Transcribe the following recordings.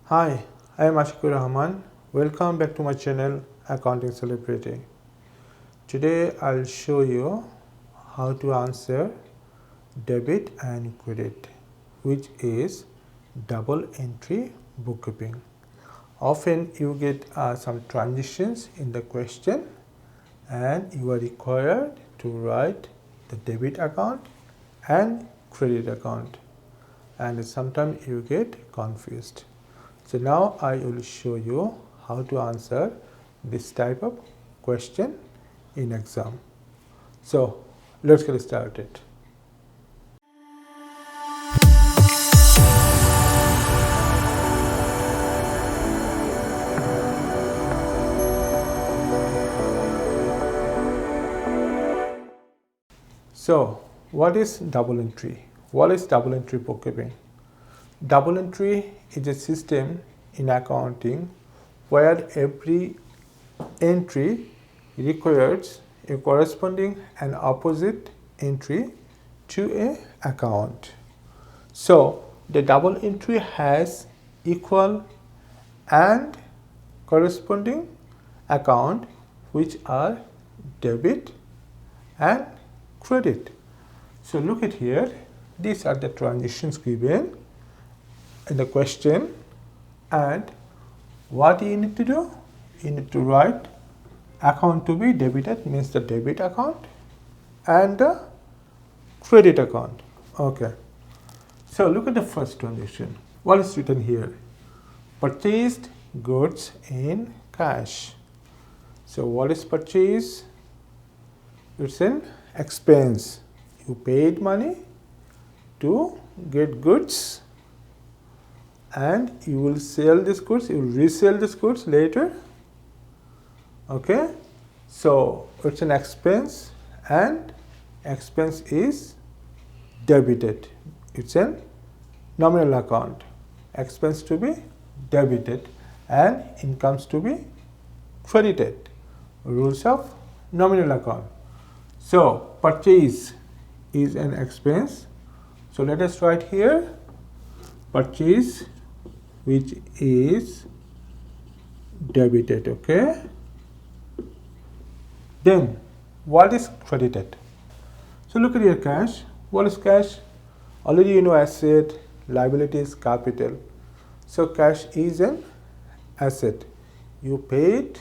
Hi, I am Ashikur Rahman. Welcome back to my channel Accounting Celebrity. Today I'll show you how to answer debit and credit, which is double entry bookkeeping. Often you get some transitions in the question and you are required to write the debit account and credit account, and sometimes you get confused. So now I will show you how to answer this type of question in exam. So let's get started. So what is double entry? What is double entry bookkeeping? Double entry is a system in accounting where every entry requires a corresponding and opposite entry to a account. So the double entry has equal and corresponding account which are debit and credit. So look at here, these are the transitions given in the question, and what you need to do, you need to write account to be debited means the debit account and the credit account. Okay, so look at the first transaction. What is written here? Purchased goods in cash. So what is purchase? It's an expense. You paid money to get goods and you will sell these goods, you will resell these goods later. Okay, so it's an expense and expense is debited. It's a nominal account. Expense to be debited and incomes to be credited. Rules of nominal account. So purchase is an expense. So let us write here purchase, which is debited. Okay, then what is credited? So look at your cash. What is cash? Already you know asset, liabilities, capital. So cash is an asset. You paid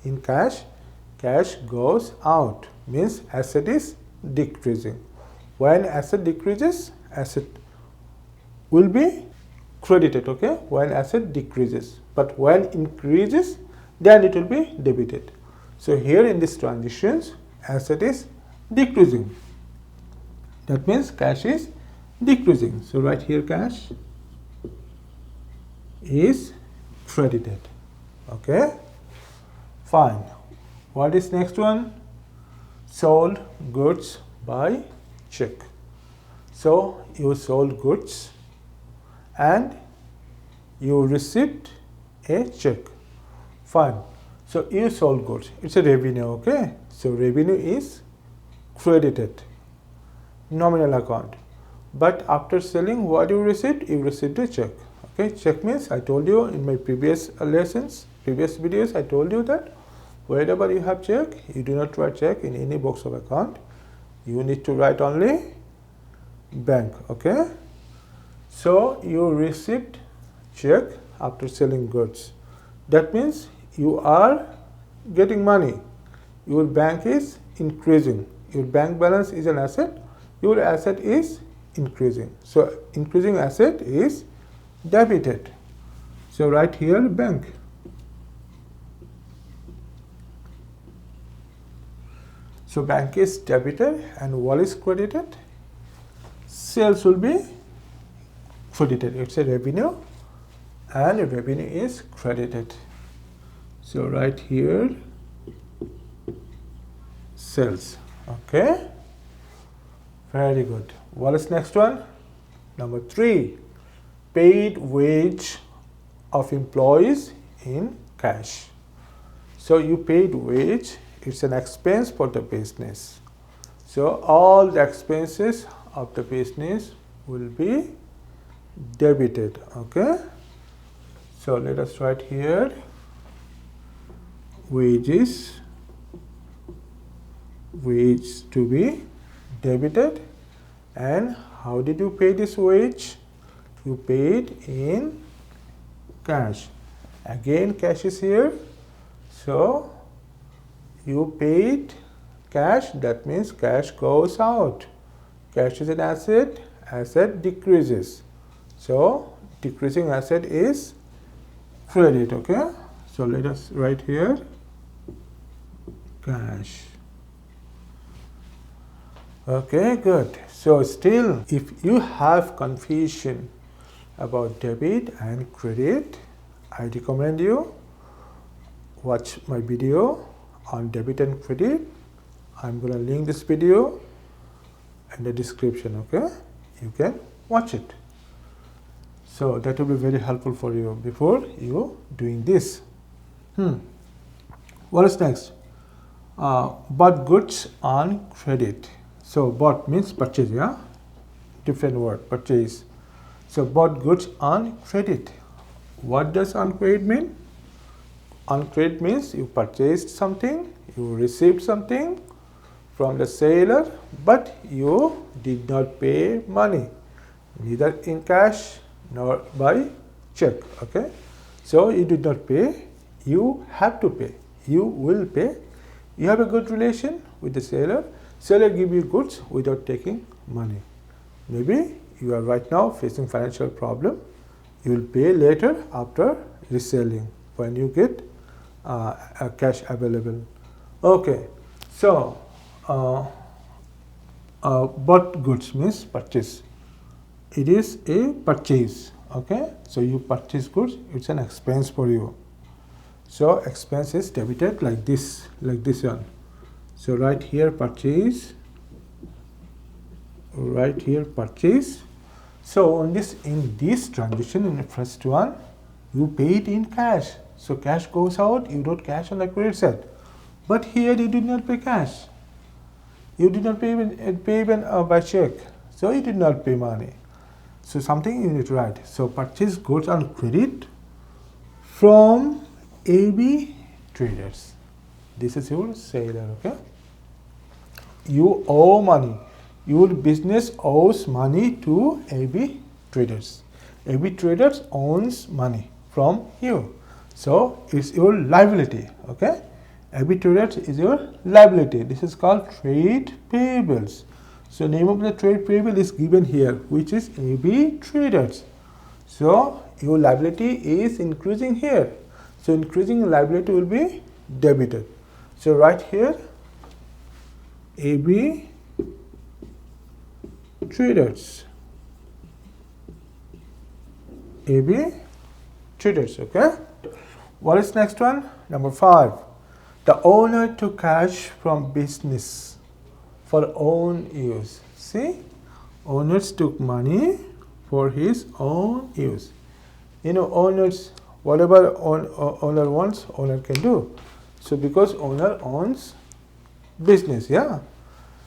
in cash, cash goes out, means asset is decreasing. When asset decreases, asset will be credited. Okay, when asset decreases, but when increases, then it will be debited. So here in this transitions, asset is decreasing. That means cash is decreasing. So right here cash is credited. Okay, fine. What is next one? Sold goods by check. So you sold goods and you received a check. Fine. So you sold goods. It's a revenue. Okay. So revenue is credited. Nominal account. But after selling, what you received? You received a check. Okay. Check means, I told you in my previous lessons, previous videos, I told you that wherever you have check, you do not write check in any box of account. You need to write only bank. Okay. So you received check after selling goods. That means you are getting money. Your bank is increasing. Your bank balance is an asset. Your asset is increasing. So increasing asset is debited. So write here bank. So bank is debited and what is credited? Sales will be credited. It's a revenue and revenue is credited. So right here sales. Okay, very good. What is next one? Number 3, paid wage of employees in cash. So you paid wage, it's an expense for the business. So all the expenses of the business will be debited. Okay, So let us write here wages, wage to be debited. And how did you pay this wage? You paid in cash. Again cash is here, so you paid cash, that means cash goes out. Cash is an asset, asset decreases, so decreasing asset is credit. Okay, so let us write here cash. Okay, good. So still, if you have confusion about debit and credit, I recommend you watch my video on debit and credit. I'm going to link this video in the description. Okay, you can watch it. So that will be very helpful for you before you doing this. What is next? Bought goods on credit. So bought means purchase, yeah, different word, purchase. So bought goods on credit. What does on credit mean? On credit means you purchased something, you received something from the seller, but you did not pay money, neither in cash nor by check. Okay, so you did not pay, you have to pay, you will pay. You have a good relation with the seller. Seller give you goods without taking money. Maybe you are right now facing financial problem. You will pay later after reselling when you get a cash available. Okay, so bought goods means purchase. It is a purchase. Okay, so you purchase goods, it's an expense for you. So expense is debited like this one. So right here purchase, right here purchase. So in this transaction, in the first one, you paid in cash. So cash goes out, you wrote cash on the credit side. But here you did not pay cash. You did not pay even by check. So you did not pay money. So something you need to write. So purchase goods on credit from AB traders. This is your seller. Okay. You owe money. Your business owes money to AB traders. AB traders owns money from you. So it's your liability. Okay. AB traders is your liability. This is called trade payables. So name of the trade payable is given here, which is AB traders. So your liability is increasing here. So increasing liability will be debited. So right here AB traders. AB traders. Okay. What is next one? Number 5. The owner took cash from business for own use. See, owners took money for his own use. You know, owners, whatever owner wants, owner can do. So because owner owns business, yeah.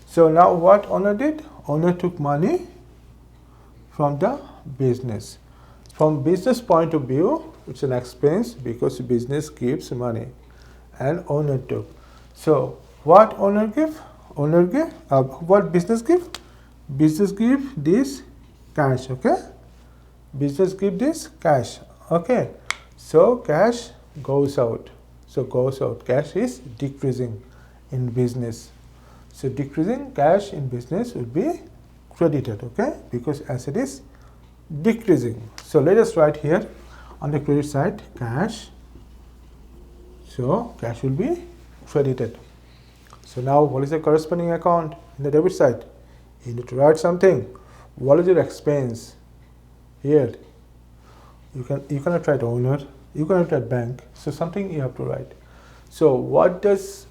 So now what owner did? Owner took money from the business. From business point of view, it's an expense because business gives money, and owner took. So what owner give? Owner give. What business give? Business give this cash. Okay. Business give this cash. Okay. So cash goes out. So goes out. Cash is decreasing in business. So decreasing cash in business will be credited. Okay, because asset is decreasing. So let us write here on the credit side cash. So cash will be credited. So now what is the corresponding account in the debit side? You need to write something. What is your expense? Here you cannot write owner, you cannot write bank. So something you have to write. So what does,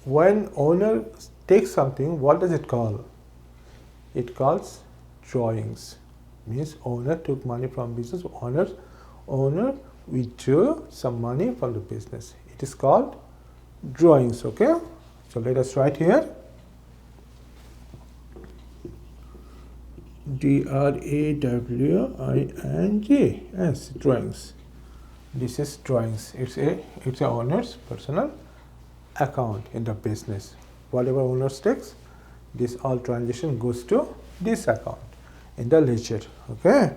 when owner takes something, what does it call? It calls drawings. Means owner took money from business. Owner withdrew some money from the business. It is called drawings. Okay. So let us write here DRAWINGS, drawings. This is drawings. It's a owner's personal account in the business. Whatever owner takes, this all transaction goes to this account in the ledger. Okay.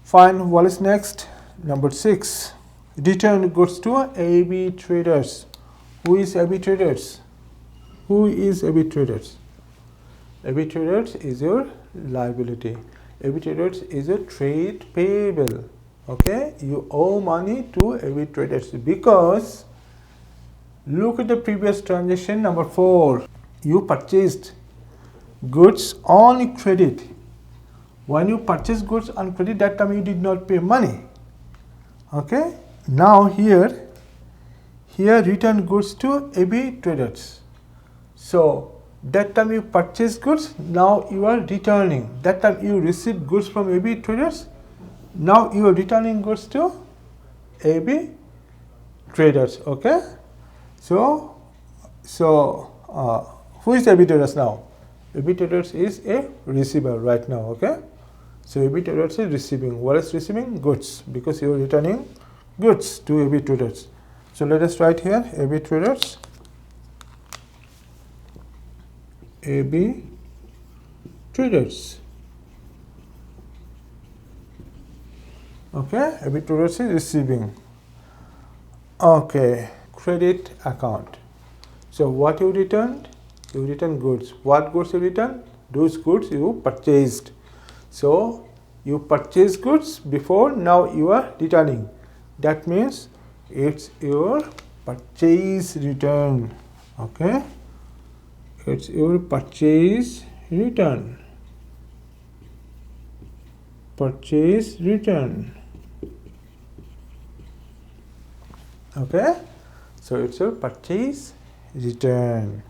Fine. What is next? Number 6. Return goods to AB traders. Who is AB traders? Who is AB traders? AB traders is your liability. AB traders is a trade payable. Okay, you owe money to AB traders because look at the previous transaction number 4. You purchased goods on credit. When you purchase goods on credit, that time you did not pay money. Okay, now here return goods to AB traders. So that time you purchase goods, now you are returning. That time you received goods from AB traders, now you are returning goods to AB traders. Okay, so who is AB traders now? AB traders is a receiver right now. Okay, so AB traders is receiving. What is receiving? Goods, because you are returning goods to AB traders. So let us write here AB traders. AB traders. Okay, AB traders is receiving. Okay, credit account. So what you returned? You return goods. What goods you return? Those goods you purchased. So you purchased goods before, now you are returning. That means it's your purchase return. Okay, it's your purchase return. Purchase return. Okay, so it's your purchase return.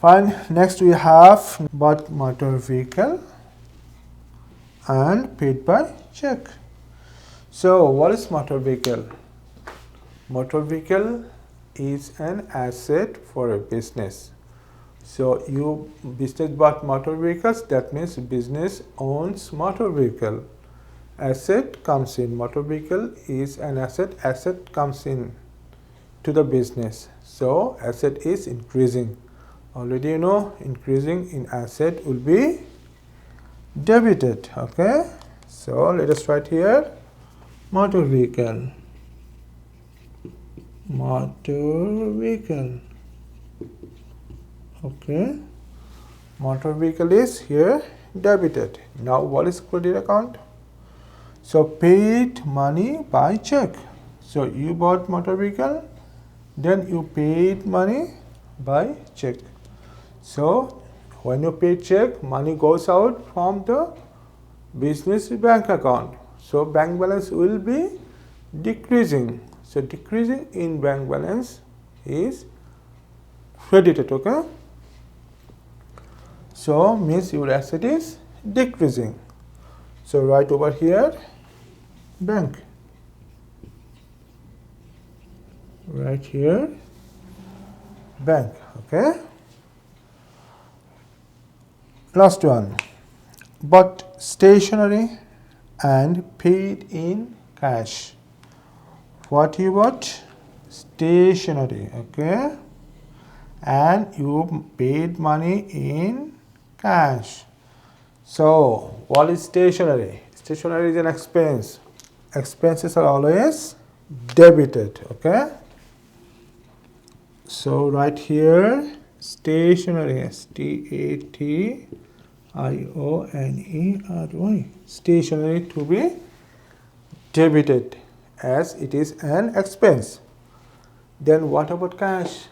Fine. Next we have bought motor vehicle and paid by check. So what is motor vehicle? Motor vehicle is an asset for a business. So you business bought motor vehicles, that means business owns motor vehicle. Asset comes in. Motor vehicle is an asset. Asset comes in to the business. So asset is increasing. Already you know, increasing in asset will be debited. Okay, so let us write here motor vehicle. Motor vehicle. Okay, motor vehicle is here debited. Now what is credit account? So paid money by check. So you bought motor vehicle, then you paid money by check. So when you pay check, money goes out from the business bank account. So bank balance will be decreasing. So decreasing in bank balance is credited. Okay, so means your asset is decreasing. So write over here bank. Right here bank. Okay, last one, bought stationery and paid in cash. What you bought? Stationery. Okay, and you paid money in cash. So what is stationery? Stationery is an expense. Expenses are always debited. Okay, so right here stationery, STATIONERY, stationery to be debited as it is an expense. Then what about cash?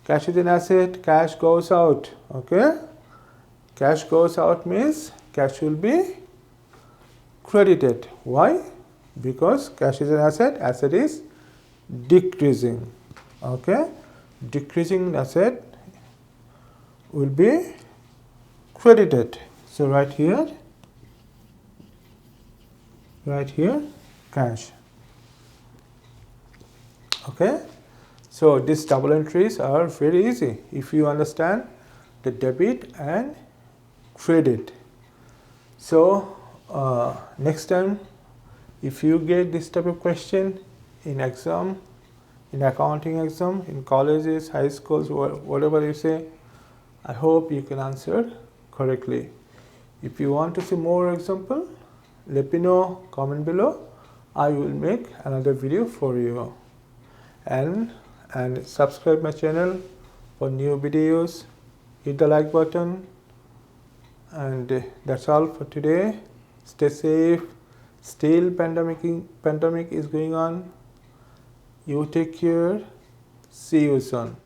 Cash is an asset. Cash goes out. Okay, cash goes out means cash will be credited. Why? Because cash is an asset. Asset is decreasing. Okay, decreasing asset will be credited. So right here cash. Okay, so these double entries are very easy if you understand the debit and credit. So next time If you get this type of question in exam, in accounting exam, in colleges, high schools, whatever you say, I hope you can answer correctly. If you want to see more example, let me know, comment below. I will make another video for you. And subscribe my channel for new videos. Hit the like button. And that's all for today. Stay safe. Still pandemic is going on. You take care. See you soon.